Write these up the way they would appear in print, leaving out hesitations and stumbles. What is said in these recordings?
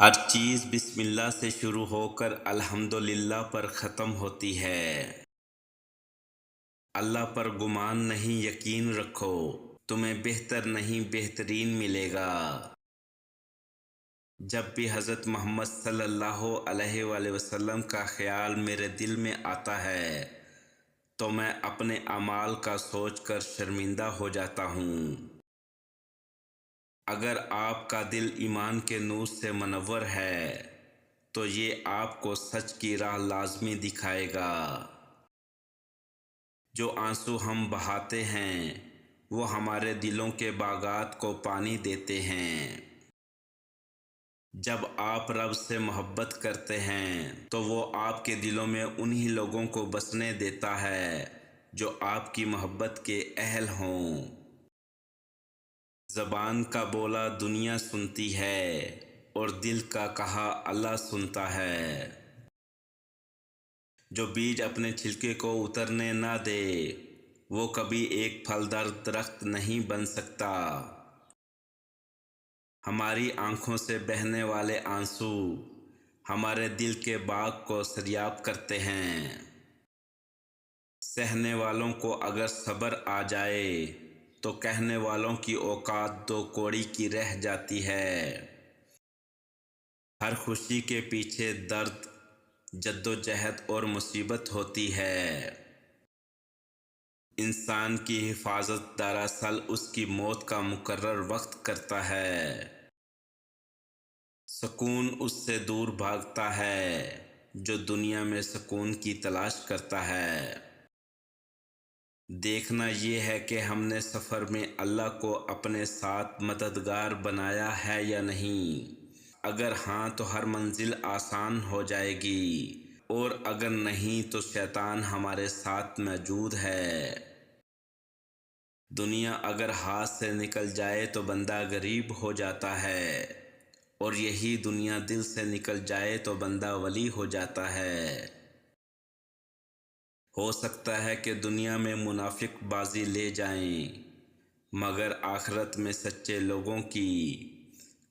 ہر چیز بسم اللہ سے شروع ہو کر الحمدللہ پر ختم ہوتی ہے۔ اللہ پر گمان نہیں یقین رکھو، تمہیں بہتر نہیں بہترین ملے گا۔ جب بھی حضرت محمد صلی اللہ علیہ وآلہ وسلم کا خیال میرے دل میں آتا ہے تو میں اپنے اعمال کا سوچ کر شرمندہ ہو جاتا ہوں۔ اگر آپ کا دل ایمان کے نور سے منور ہے تو یہ آپ کو سچ کی راہ لازمی دکھائے گا۔ جو آنسو ہم بہاتے ہیں وہ ہمارے دلوں کے باغات کو پانی دیتے ہیں۔ جب آپ رب سے محبت کرتے ہیں تو وہ آپ کے دلوں میں انہی لوگوں کو بسنے دیتا ہے جو آپ کی محبت کے اہل ہوں۔ زبان کا بولا دنیا سنتی ہے اور دل کا کہا اللہ سنتا ہے۔ جو بیج اپنے چھلکے کو اترنے نہ دے وہ کبھی ایک پھلدار درخت نہیں بن سکتا۔ ہماری آنکھوں سے بہنے والے آنسو ہمارے دل کے باغ کو سیراب کرتے ہیں۔ سہنے والوں کو اگر صبر آ جائے تو کہنے والوں کی اوقات دو کوڑی کی رہ جاتی ہے۔ ہر خوشی کے پیچھے درد، جدوجہد اور مصیبت ہوتی ہے۔ انسان کی حفاظت دراصل اس کی موت کا مقرر وقت کرتا ہے۔ سکون اس سے دور بھاگتا ہے جو دنیا میں سکون کی تلاش کرتا ہے۔ دیکھنا یہ ہے کہ ہم نے سفر میں اللہ کو اپنے ساتھ مددگار بنایا ہے یا نہیں۔ اگر ہاں تو ہر منزل آسان ہو جائے گی، اور اگر نہیں تو شیطان ہمارے ساتھ موجود ہے۔ دنیا اگر ہاتھ سے نکل جائے تو بندہ غریب ہو جاتا ہے، اور یہی دنیا دل سے نکل جائے تو بندہ ولی ہو جاتا ہے۔ ہو سکتا ہے کہ دنیا میں منافق بازی لے جائیں مگر آخرت میں سچے لوگوں کی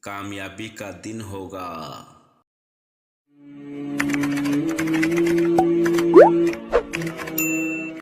کامیابی کا دن ہوگا۔